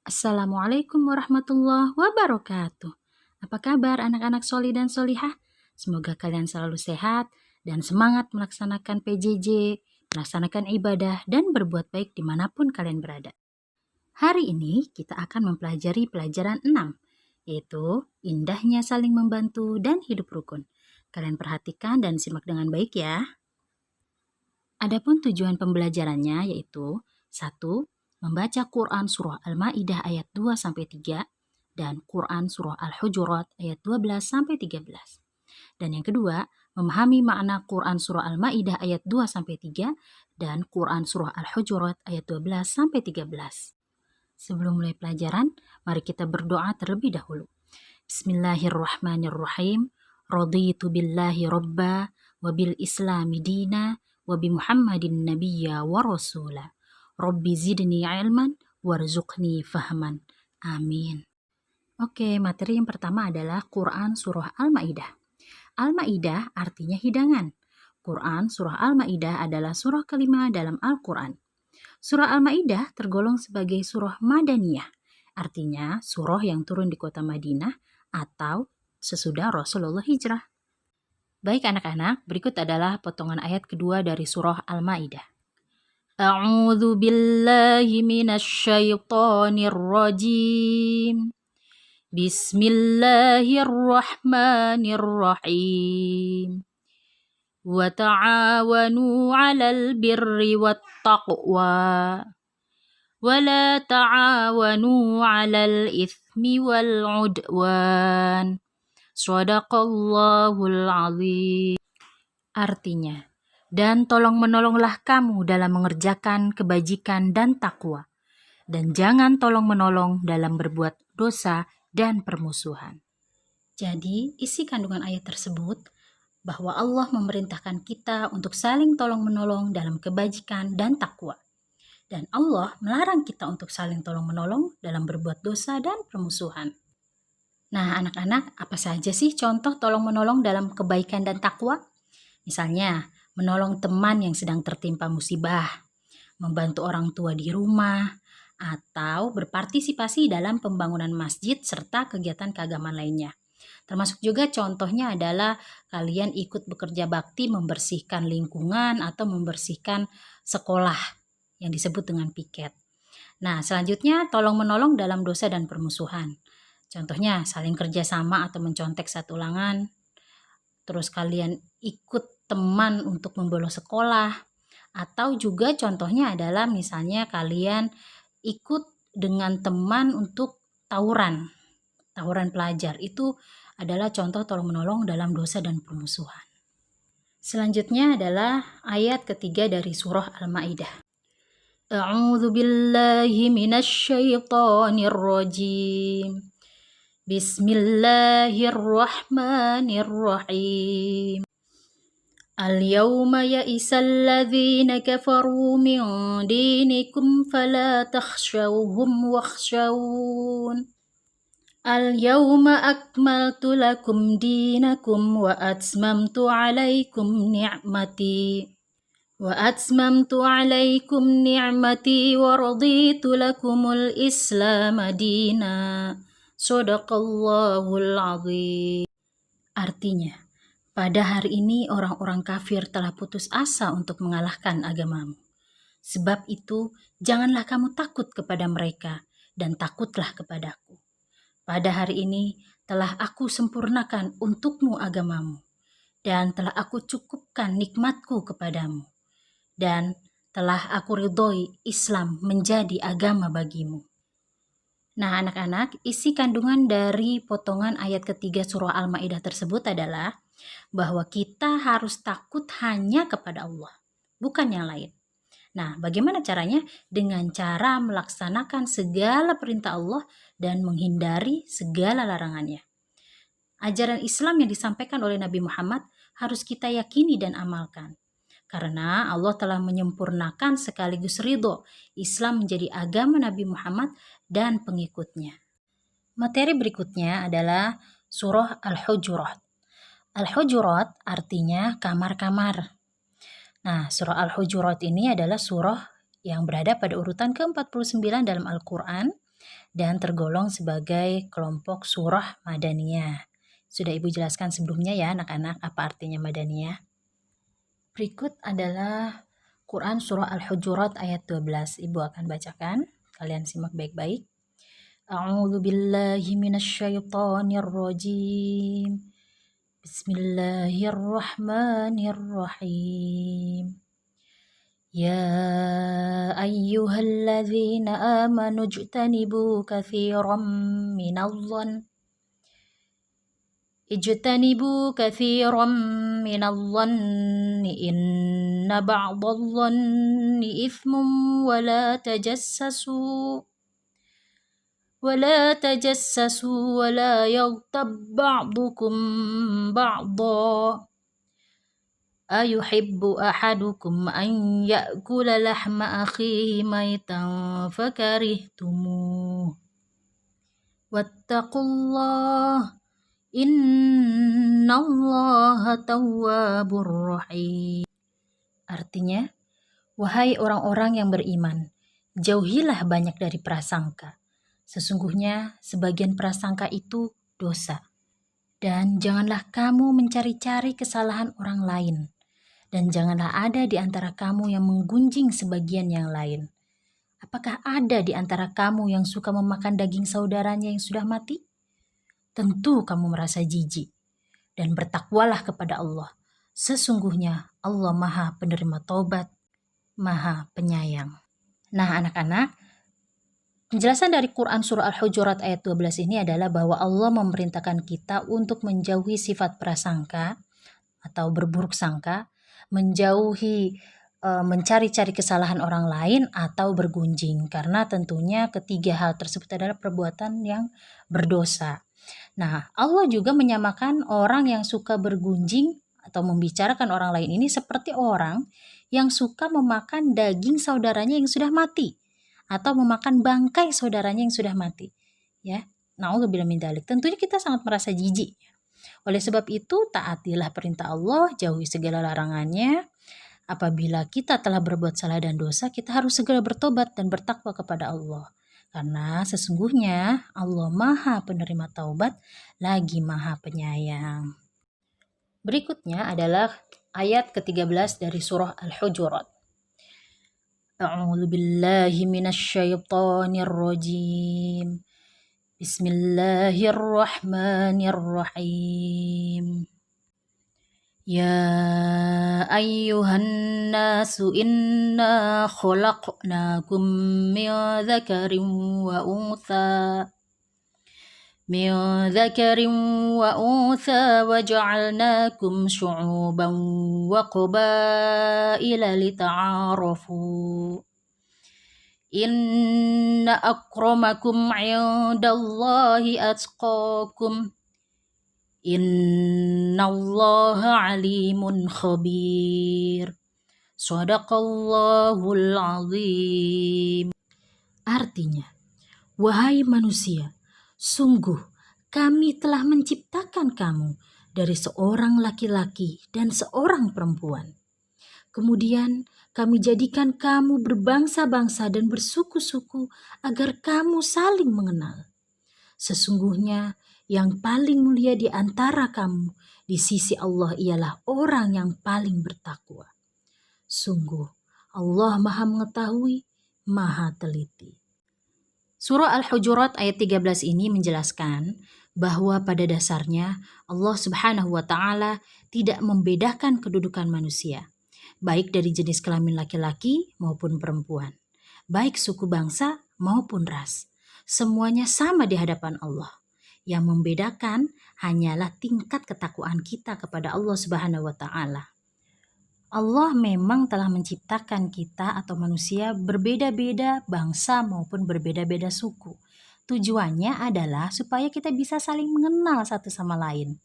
Assalamualaikum warahmatullahi wabarakatuh. Apa kabar anak-anak soli dan solihah? Semoga kalian selalu sehat dan semangat melaksanakan PJJ, melaksanakan ibadah dan berbuat baik dimanapun kalian berada. Hari ini kita akan mempelajari pelajaran 6, yaitu indahnya saling membantu dan hidup rukun. Kalian perhatikan dan simak dengan baik ya. Adapun tujuan pembelajarannya yaitu 1. Membaca Quran Surah Al-Ma'idah ayat 2-3 dan Quran Surah Al-Hujurat ayat 12-13. Dan yang kedua, memahami makna Quran Surah Al-Ma'idah ayat 2-3 dan Quran Surah Al-Hujurat ayat 12-13. Sebelum mulai pelajaran, mari kita berdoa terlebih dahulu. Bismillahirrahmanirrahim. Raditu billahi robba wa bil islami dina wa bi Muhammadin nabiyya wa rasula. Rabbi zidni ilman warzuqni fahman. Amin. Oke, materi yang pertama adalah Quran Surah Al-Ma'idah. Al-Ma'idah artinya hidangan. Quran Surah Al-Ma'idah adalah surah kelima dalam Al-Quran. Surah Al-Ma'idah tergolong sebagai surah Madaniyah, artinya surah yang turun di kota Madinah atau sesudah Rasulullah hijrah. Baik anak-anak, berikut adalah potongan ayat kedua dari surah Al-Ma'idah. A'udzu billahi minasyaitonir rajim. Bismillahirrahmanirrahim. Wa ta'awanu 'alal birri wat taqwa. Wa la ta'awanu 'alal itsmi wal 'udwan. Shadaqallahul 'azim. Artinya, dan tolong-menolonglah kamu dalam mengerjakan kebajikan dan takwa, dan jangan tolong-menolong dalam berbuat dosa dan permusuhan. Jadi, isi kandungan ayat tersebut bahwa Allah memerintahkan kita untuk saling tolong-menolong dalam kebajikan dan takwa. Dan Allah melarang kita untuk saling tolong-menolong dalam berbuat dosa dan permusuhan. Nah, anak-anak, apa saja sih contoh tolong-menolong dalam kebaikan dan takwa? Misalnya, menolong teman yang sedang tertimpa musibah, membantu orang tua di rumah, atau berpartisipasi dalam pembangunan masjid serta kegiatan keagamaan lainnya. Termasuk juga contohnya adalah kalian ikut bekerja bakti membersihkan lingkungan atau membersihkan sekolah yang disebut dengan piket. Nah, selanjutnya tolong-menolong dalam dosa dan permusuhan. Contohnya saling kerjasama atau mencontek satu ulangan. Terus kalian ikut teman untuk membolos sekolah, atau juga contohnya adalah misalnya kalian ikut dengan teman untuk tawuran pelajar. Itu adalah contoh tolong-menolong dalam dosa dan permusuhan. Selanjutnya adalah ayat ketiga dari surah Al-Ma'idah. A'udzu billahi minasyaitonir rajim. Bismillahirrahmanirrahim. Al-yawma ya'isal ladzina kafaru min dinikum fala takhshawhum wakhshawun. Al-yawma akmaltu lakum dinakum wa atmamtu 'alaikum ni'mati wa raditu lakumul Islam dina. Shadaqallahul 'azim. Artinya, pada hari ini orang-orang kafir telah putus asa untuk mengalahkan agamamu. Sebab itu, janganlah kamu takut kepada mereka dan takutlah kepadaku. Pada hari ini telah aku sempurnakan untukmu agamamu dan telah aku cukupkan nikmatku kepadamu dan telah aku ridhoi Islam menjadi agama bagimu. Nah anak-anak, isi kandungan dari potongan ayat ketiga surah Al-Ma'idah tersebut adalah bahwa kita harus takut hanya kepada Allah, bukan yang lain. Nah, bagaimana caranya? Dengan cara melaksanakan segala perintah Allah dan menghindari segala larangannya. Ajaran Islam yang disampaikan oleh Nabi Muhammad harus kita yakini dan amalkan. Karena Allah telah menyempurnakan sekaligus ridho Islam menjadi agama Nabi Muhammad dan pengikutnya. Materi berikutnya adalah surah Al-Hujurat. Al-Hujurat artinya kamar-kamar. Nah, surah Al-Hujurat ini adalah surah yang berada pada urutan ke-49 dalam Al-Quran dan tergolong sebagai kelompok surah Madaniyah. Sudah Ibu jelaskan sebelumnya ya anak-anak apa artinya Madaniyah. Berikut adalah Quran Surah Al-Hujurat ayat 12. Ibu akan bacakan. Kalian simak baik-baik. A'udzu billahi minasyaitonir rajim. Bismillahirrahmanirrahim. Ya ayyuhalladzina amanu ijtanibu katsiran minadh-dhanni inna ba'dadh-dhanni ithmun ولا تجسسوا ولا يغتب بعضكم بعضا أيحب أحدكم أن يأكل لحم أخيه ميتا فكرهتموه واتقوا الله innallaha tawwabur rahim. Artinya, wahai orang-orang yang beriman, jauhilah banyak dari prasangka. Sesungguhnya sebagian prasangka itu dosa. Dan janganlah kamu mencari-cari kesalahan orang lain. Dan janganlah ada di antara kamu yang menggunjing sebagian yang lain. Apakah ada di antara kamu yang suka memakan daging saudaranya yang sudah mati? Tentu kamu merasa jijik. Dan bertakwalah kepada Allah. Sesungguhnya Allah Maha Penerima Taubat, Maha Penyayang. Nah anak-anak, penjelasan dari Quran Surah Al-Hujurat ayat 12 ini adalah bahwa Allah memerintahkan kita untuk menjauhi sifat prasangka atau berburuk sangka, menjauhi mencari-cari kesalahan orang lain atau bergunjing. Karena tentunya ketiga hal tersebut adalah perbuatan yang berdosa. Nah, Allah juga menyamakan orang yang suka bergunjing atau membicarakan orang lain ini seperti orang yang suka memakan daging saudaranya yang sudah mati atau memakan bangkai saudaranya yang sudah mati. Ya, na'udzubillah min dzalik. Tentunya kita sangat merasa jijik. Oleh sebab itu, taatilah perintah Allah, jauhi segala larangannya. Apabila kita telah berbuat salah dan dosa, kita harus segera bertobat dan bertakwa kepada Allah. Karena sesungguhnya Allah Maha Penerima Taubat lagi Maha Penyayang. Berikutnya adalah ayat ke-13 dari surah Al-Hujurat. A'udzu billahi minasyaitonir rajim. Bismillahirrahmanirrahim. Ya ayyuhan nasu inna khalaqnakum min dzakarin wa untha wa ja'alnakum syu'uban wa qabaila lita'arafu. Inna akramakum 'indallahi atqakum. Innallaha alimun khabir. Shadaqallahul azim. Artinya, wahai manusia, sungguh kami telah menciptakan kamu dari seorang laki-laki dan seorang perempuan. Kemudian kami jadikan kamu berbangsa-bangsa dan bersuku-suku agar kamu saling mengenal. Sesungguhnya yang paling mulia di antara kamu di sisi Allah ialah orang yang paling bertakwa. Sungguh Allah Maha Mengetahui, Maha Teliti. Surah Al-Hujurat ayat 13 ini menjelaskan bahwa pada dasarnya Allah Subhanahu wa Ta'ala tidak membedakan kedudukan manusia, baik dari jenis kelamin laki-laki maupun perempuan, baik suku bangsa maupun ras. Semuanya sama di hadapan Allah. Yang membedakan hanyalah tingkat ketakwaan kita kepada Allah Subhanahu wa Ta'ala. Allah memang telah menciptakan kita atau manusia berbeda-beda bangsa maupun berbeda-beda suku. Tujuannya adalah supaya kita bisa saling mengenal satu sama lain.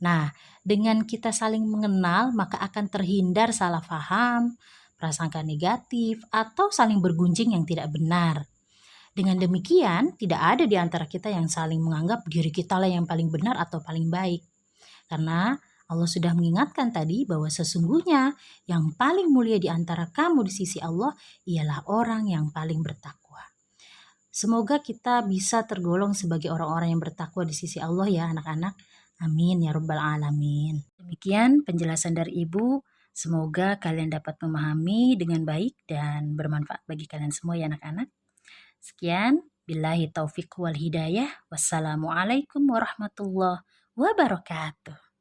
Nah, dengan kita saling mengenal maka akan terhindar salah paham, prasangka negatif, atau saling bergunjing yang tidak benar. Dengan demikian, tidak ada di antara kita yang saling menganggap diri kita lah yang paling benar atau paling baik. Karena Allah sudah mengingatkan tadi bahwa sesungguhnya yang paling mulia di antara kamu di sisi Allah ialah orang yang paling bertakwa. Semoga kita bisa tergolong sebagai orang-orang yang bertakwa di sisi Allah ya anak-anak. Amin ya rabbal alamin. Demikian penjelasan dari Ibu. Semoga kalian dapat memahami dengan baik dan bermanfaat bagi kalian semua ya anak-anak. Sekian, billahi taufiq wal hidayah. Wassalamualaikum warahmatullahi wabarakatuh.